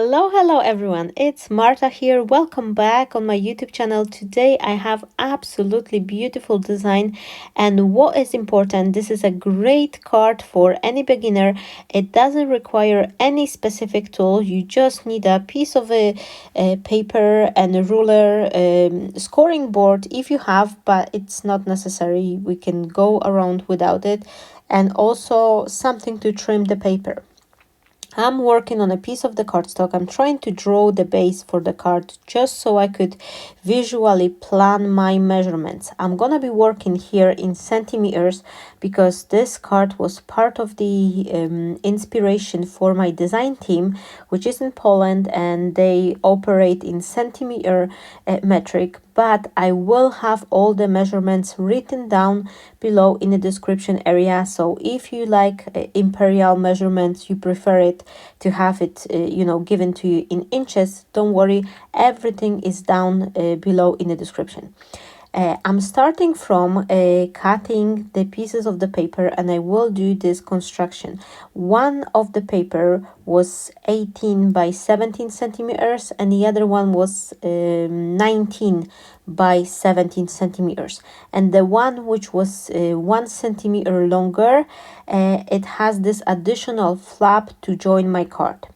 Hello everyone, it's Marta here. Welcome back on my YouTube channel. Today I have absolutely beautiful design, and what is important, this is a great card for any beginner. It doesn't require any specific tool. You just need a piece of paper and a ruler, scoring board if you have, but it's not necessary. We can go around without it, and also something to trim the paper. I'm working on a piece of the cardstock. I'm trying to draw the base for the card just so I could visually plan my measurements. I'm gonna be working here in centimeters because this card was part of the inspiration for my design team, which is in Poland, and they operate in centimeter metric. But I will have all the measurements written down below in the description area. So if you like imperial measurements, you prefer it to have it given to you in inches, don't worry, everything is down below in the description. I'm starting from cutting the pieces of the paper, and I will do this construction. One of the paper was 18 by 17 centimeters and the other one was 19 by 17 centimeters, and the one which was 1 centimeter longer, it has this additional flap to join my card.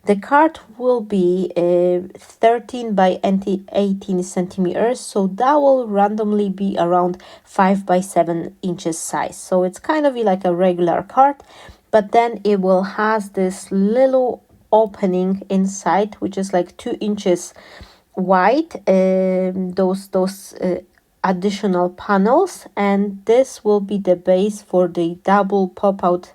The card will be 13 by 18 centimeters, so that will randomly be around 5 by 7 inches size. So it's kind of like a regular card, but then it will has this little opening inside, which is like 2 inches wide. Those additional panels, and this will be the base for the double pop-out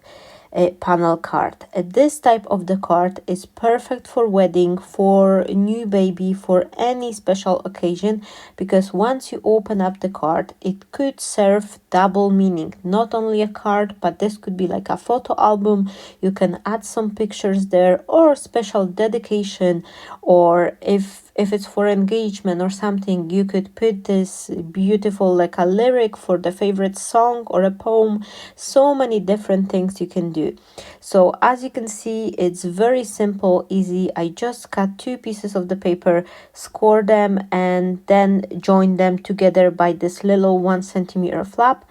panel card. This type of the card is perfect for wedding, for new baby, for any special occasion, because once you open up the card, it could serve double meaning. Not only a card, but this could be like a photo album. You can add some pictures there, or special dedication, or if it's for engagement or something, you could put this beautiful like a lyric for the favorite song or a poem. So many different things you can do. So as you can see, it's very simple, easy. I just cut 2 pieces of the paper, score them, and then join them together by this little 1 centimeter flap.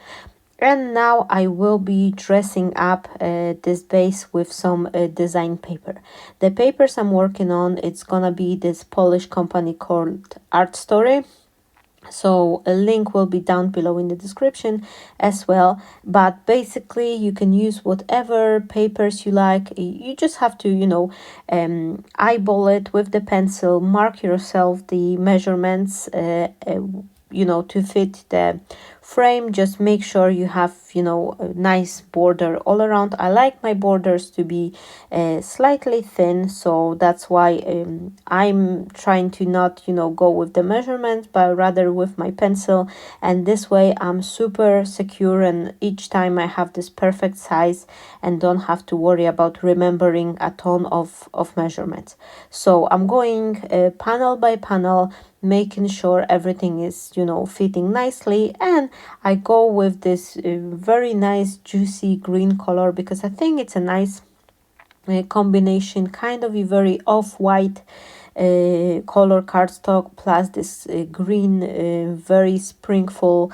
And now I will be dressing up this base with some design paper. The papers I'm working on, it's gonna be this Polish company called Art Story. So a link will be down below in the description as well. But basically you can use whatever papers you like. You just have to, eyeball it with the pencil, mark yourself the measurements, to fit the frame. Just make sure you have a nice border all around. I like my borders to be slightly thin, so that's why I'm trying to not go with the measurement, but rather with my pencil, and this way I'm super secure, and each time I have this perfect size and don't have to worry about remembering a ton of measurements. So I'm going panel by panel, making sure everything is fitting nicely, and I go with this very nice juicy green color because I think it's a nice combination, kind of a very off-white color cardstock plus this green very springful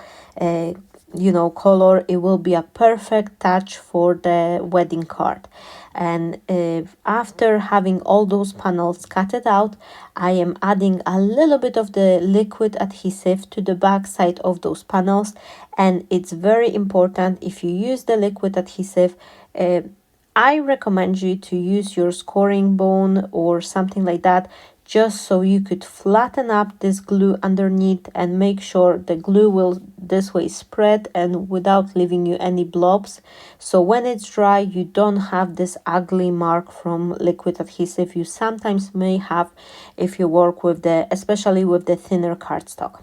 color. It will be a perfect touch for the wedding card. And after having all those panels cutted out, I am adding a little bit of the liquid adhesive to the back side of those panels. And it's very important, if you use the liquid adhesive, I recommend you to use your scoring bone or something like that, just so you could flatten up this glue underneath and make sure the glue will this way spread and without leaving you any blobs. So when it's dry, you don't have this ugly mark from liquid adhesive you sometimes may have if you work with especially with the thinner cardstock.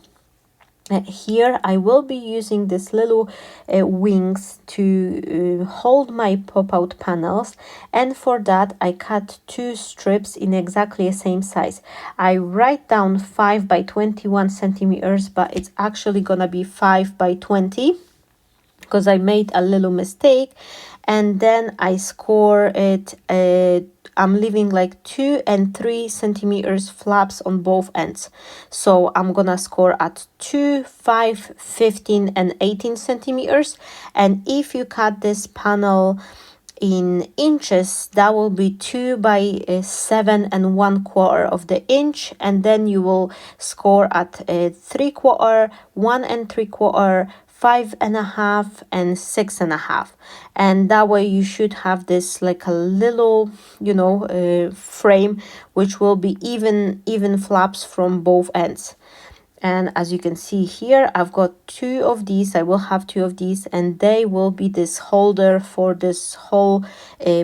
Here I will be using this little wings to hold my pop-out panels, and for that I cut 2 strips in exactly the same size. I write down 5 by 21 centimeters, but it's actually gonna be 5 by 20 because I made a little mistake, and then I score it. I'm leaving like 2 and 3 centimeters flaps on both ends. So I'm gonna score at 2, 5, 15, and 18 centimeters. And if you cut this panel in inches, that will be 2 by 7 and 1/4 of the inch, and then you will score at 3/4, 1 and 3/4, 5.5, and 6.5, and that way you should have this like a little, frame, which will be even flaps from both ends. And as you can see here, I've got 2 of these. I will have 2 of these, and they will be this holder for this whole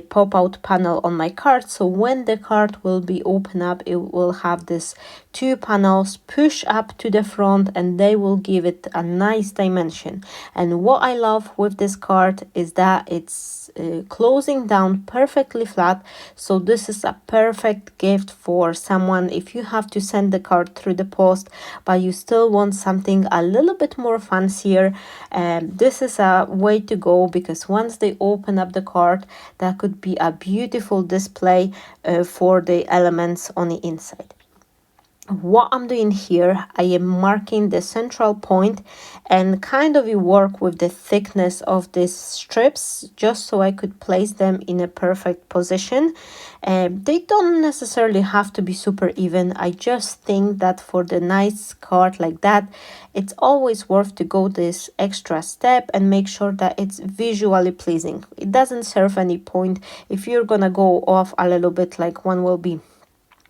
pop-out panel on my card. So when the card will be open up, it will have this 2 panels push up to the front, and they will give it a nice dimension. And what I love with this card is that it's closing down perfectly flat. So this is a perfect gift for someone if you have to send the card through the post, but you still want something a little bit more fancier. This is a way to go, because once they open up the card, that could be a beautiful display for the elements on the inside. What I'm doing here, I am marking the central point and kind of work with the thickness of these strips, just so I could place them in a perfect position. They don't necessarily have to be super even. I just think that for the nice card like that, it's always worth to go this extra step and make sure that it's visually pleasing. It doesn't serve any point if you're gonna go off a little bit, like one will be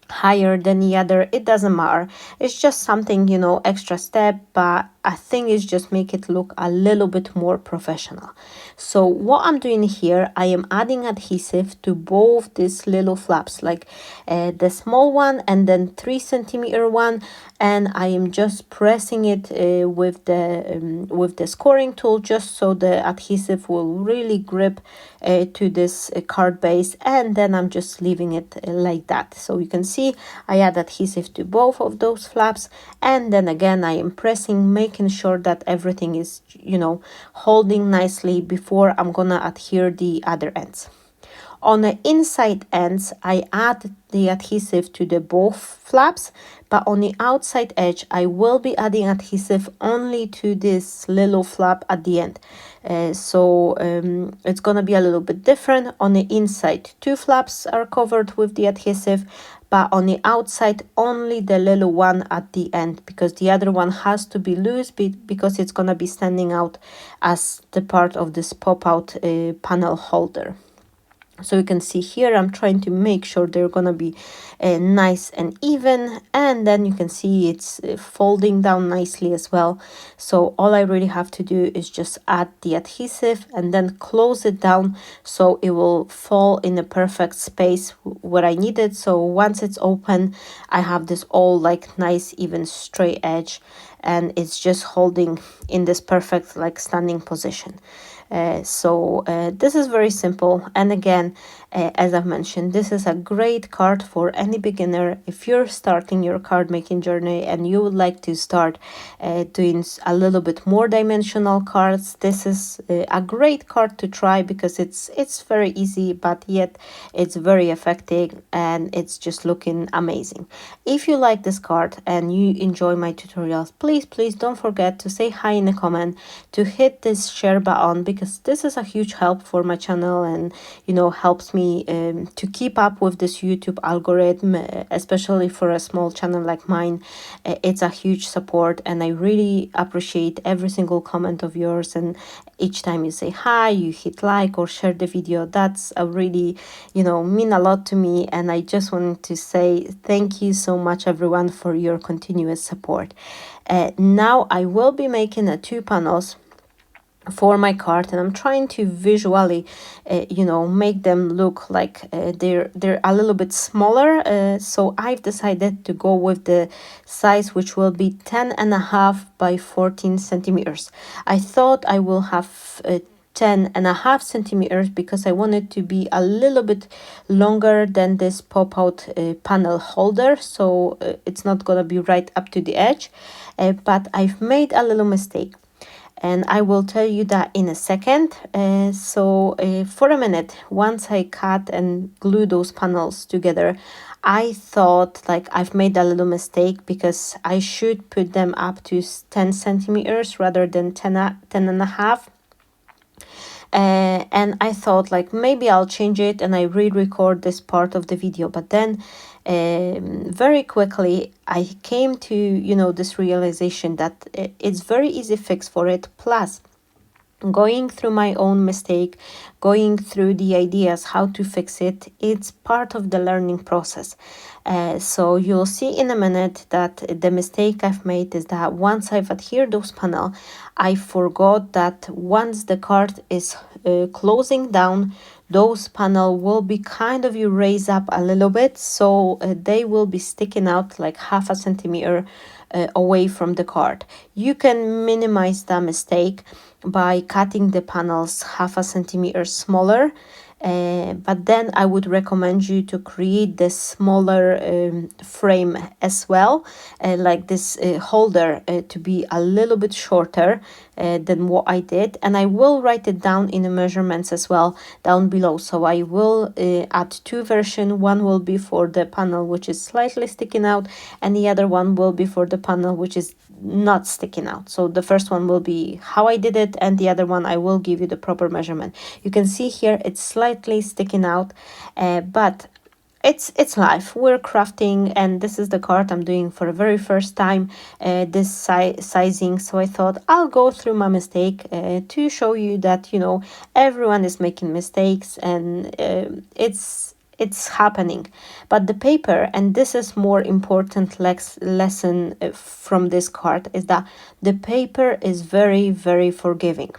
higher than the other. It doesn't matter. It's just something, extra step, but I think it's just make it look a little bit more professional. So what I'm doing here, I am adding adhesive to both these little flaps, like the small one and then 3 centimeter one, and I am just pressing it with the scoring tool, just so the adhesive will really grip to this card base, and then I'm just leaving it like that. So you can see I add adhesive to both of those flaps, and then again I am pressing, making sure that everything is, holding nicely before I'm gonna adhere the other ends. On the inside ends, I add the adhesive to the both flaps, but on the outside edge, I will be adding adhesive only to this little flap at the end. So it's gonna be a little bit different. On the inside, 2 flaps are covered with the adhesive, but on the outside, only the little one at the end, because the other one has to be loose because it's gonna be standing out as the part of this pop-out panel holder. So you can see here, I'm trying to make sure they're gonna be nice and even, and then you can see it's folding down nicely as well. So all I really have to do is just add the adhesive and then close it down so it will fall in a perfect space where I need it. So once it's open, I have this all like nice even straight edge, and it's just holding in this perfect like standing position. So this is very simple, and again, as I've mentioned, this is a great card for any beginner. If you're starting your card making journey and you would like to start doing a little bit more dimensional cards, this is a great card to try, because it's very easy, but yet it's very effective and it's just looking amazing. If you like this card and you enjoy my tutorials, please don't forget to say hi in the comment, to hit this share button, because this is a huge help for my channel and helps me to keep up with this YouTube algorithm, especially for a small channel like mine. It's a huge support, and I really appreciate every single comment of yours, and each time you say hi, you hit like or share the video. That's a really mean a lot to me, and I just wanted to say thank you so much everyone for your continuous support. Now I will be making 2 panels for my card, and I'm trying to visually make them look like they're a little bit smaller, so I've decided to go with the size, which will be 10.5 by 14 centimeters. I thought I will have 10.5 centimeters because I wanted to be a little bit longer than this pop-out panel holder, so it's not gonna be right up to the edge, but I've made a little mistake. and I will tell you that in a second. For a minute, once I cut and glue those panels together, I thought like I've made a little mistake because I should put them up to 10 centimeters rather than 10 and a half. And I thought like maybe I'll change it and I re-record this part of the video, but then very quickly I came to this realization that it's very easy fix for it. Plus, going through my own mistake, going through the ideas how to fix it, it's part of the learning process. So you'll see in a minute that the mistake I've made is that once I've adhered those panel, I forgot that once the card is closing down, those panel will be kind of you raise up a little bit, so they will be sticking out like half a centimeter away from the card. You can minimize that mistake by cutting the panels half a centimeter smaller, but then I would recommend you to create this smaller frame as well, like this holder to be a little bit shorter than what I did, and I will write it down in the measurements as well down below. So I will add two versions. One will be for the panel which is slightly sticking out, and the other one will be for the panel which is not sticking out. So the first one will be how I did it, and the other one I will give you the proper measurement. You can see here it's slightly sticking out, but it's life. We're crafting, and this is the card I'm doing for the very first time, this sizing. So I thought I'll go through my mistake to show you that everyone is making mistakes, and it's happening. But the paper, and this is more important lesson from this card, is that the paper is very, very forgiving.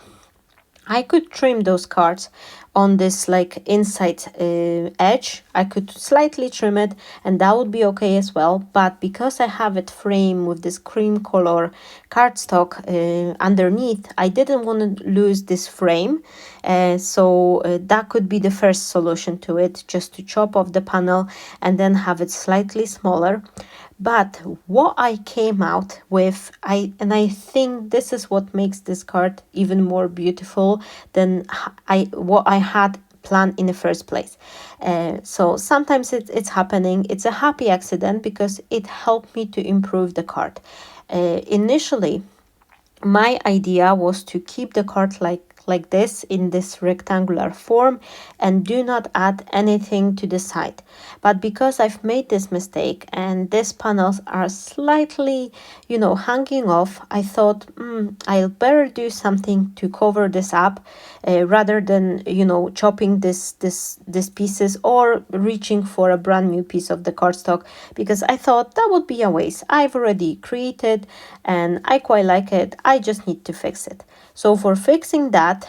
I could trim those cards on this like inside edge. I could slightly trim it and that would be okay as well, but because I have it framed with this cream color cardstock underneath, I didn't want to lose this frame, so that could be the first solution to it, just to chop off the panel and then have it slightly smaller. But what I came out with, I think this is what makes this card even more beautiful than what I had planned in the first place. So sometimes it's happening. It's a happy accident because it helped me to improve the card. Initially, my idea was to keep the card like this in this rectangular form and do not add anything to the side. But because I've made this mistake and these panels are slightly hanging off, I thought I'll better do something to cover this up rather than chopping this pieces or reaching for a brand new piece of the cardstock, because I thought that would be a waste. I've already created and I quite like it. I just need to fix it. So for fixing that,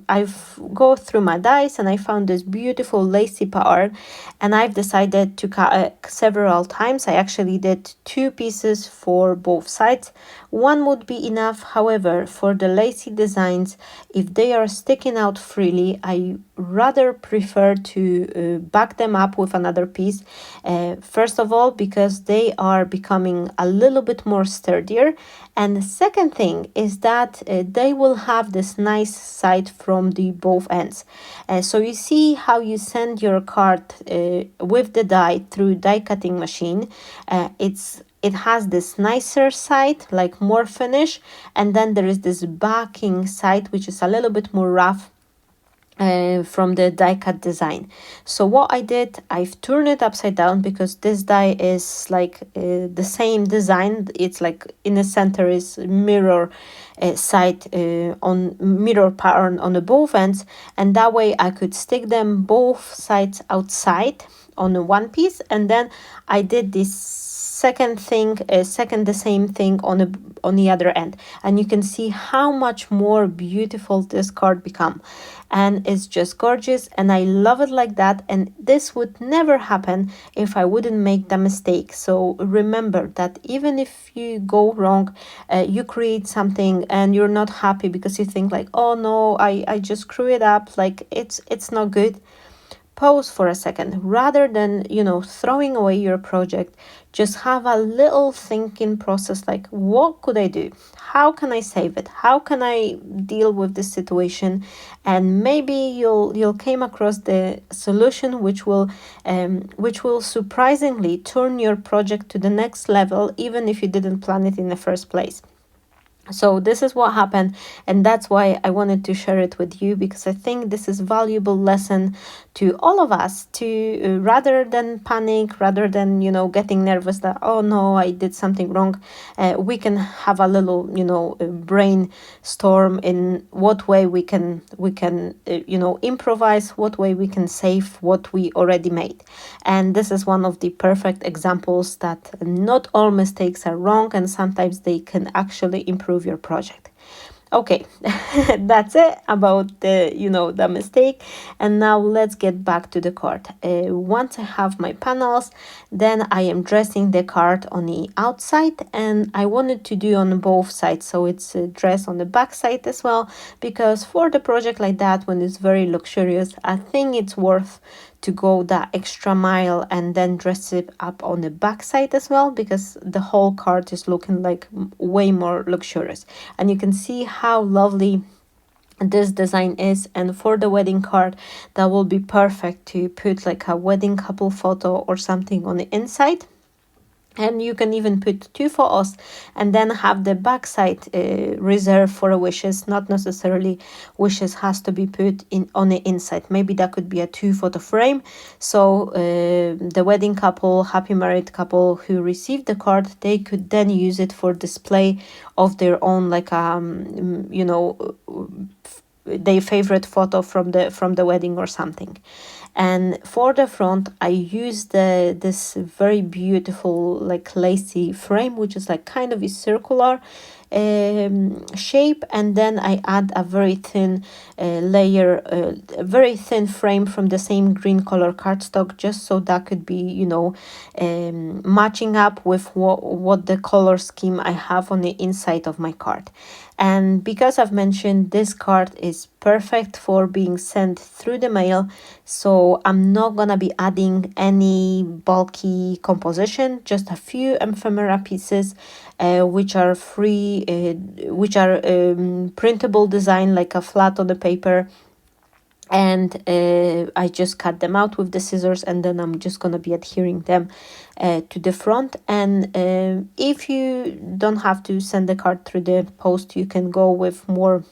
I've go through my dies and I found this beautiful lacy pattern, and I've decided to cut several times. I actually did 2 pieces for both sides. One would be enough. However, for the lacy designs, if they are sticking out freely, I rather prefer to back them up with another piece. First of all, because they are becoming a little bit more sturdier, and the second thing is that they will have this nice side from the both ends. So you see how you send your card with the die through die cutting machine. It has this nicer side, like more finish, and then there is this backing side which is a little bit more rough from the die cut design. So what I did, I've turned it upside down because this die is like the same design. It's like in the center is mirror side on mirror pattern on the both ends, and that way I could stick them both sides outside on the one piece, and then I did this second the same thing on the other end, and you can see how much more beautiful this card become, and it's just gorgeous, and I love it like that. And this would never happen if I wouldn't make the mistake. So remember that even if you go wrong, you create something and you're not happy because you think like, oh no, I just screw it up, like it's not good. pause for a second. Rather than, throwing away your project, just have a little thinking process, like, what could I do? How can I save it? How can I deal with this situation? And maybe you'll came across the solution which will surprisingly turn your project to the next level, even if you didn't plan it in the first place. So this is what happened, and that's why I wanted to share it with you, because I think this is valuable lesson to all of us, to rather than panic, rather than getting nervous that, oh no, I did something wrong. We can have a little brainstorm in what way we can improvise, what way we can save what we already made. And this is one of the perfect examples that not all mistakes are wrong, and sometimes they can actually improve your project. Okay, that's it about the mistake. And now let's get back to the card. Once I have my panels, then I am dressing the card on the outside, and I wanted to do on both sides, so it's dressed on the back side as well, because for the project like that, when it's very luxurious, I think it's worth to go that extra mile and then dress it up on the back side as well, because the whole card is looking like way more luxurious. And you can see how lovely this design is. And for the wedding card, that will be perfect to put like a wedding couple photo or something on the inside. And you can even put two photos and then have the backside reserved for wishes. Not necessarily wishes has to be put in on the inside. Maybe that could be a 2-photo frame. So the wedding couple, happy married couple who received the card, they could then use it for display of their own, like their favorite photo from the wedding or something. And for the front, I used this very beautiful like lacy frame, which is like kind of a circular shape, and then I add a very thin layer, a very thin frame from the same green color cardstock, just so that could be matching up with what the color scheme I have on the inside of my card. And because I've mentioned, this card is perfect for being sent through the mail, so I'm not gonna be adding any bulky composition, just a few ephemera pieces which are free, which are printable design, like a flat on the paper. And I just cut them out with the scissors, and then I'm just gonna be adhering them to the front. And if you don't have to send the card through the post, you can go with more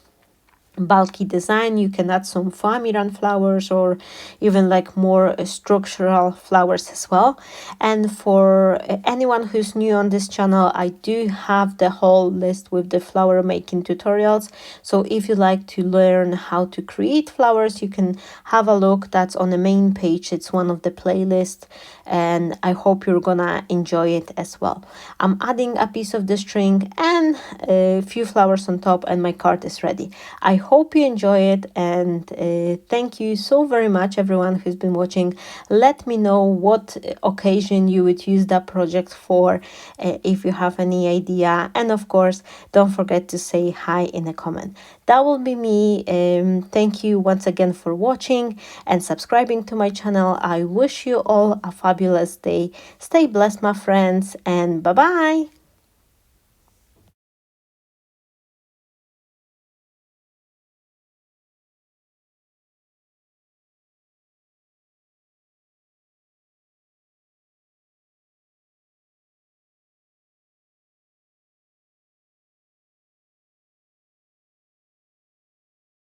bulky design. You can add some Famiran flowers, or even like more structural flowers as well. And for anyone who's new on this channel, I do have the whole list with the flower making tutorials, so if you like to learn how to create flowers, you can have a look. That's on the main page, it's one of the playlists, and I hope you're gonna enjoy it as well. I'm adding a piece of the string and a few flowers on top, and my card is ready. I hope you enjoy it, and thank you so very much everyone who's been watching. Let me know what occasion you would use that project for, if you have any idea. And of course, don't forget to say hi in a comment. That will be me. Thank you once again for watching and subscribing to my channel. I wish you all a fabulous day. Stay blessed, my friends, and bye bye.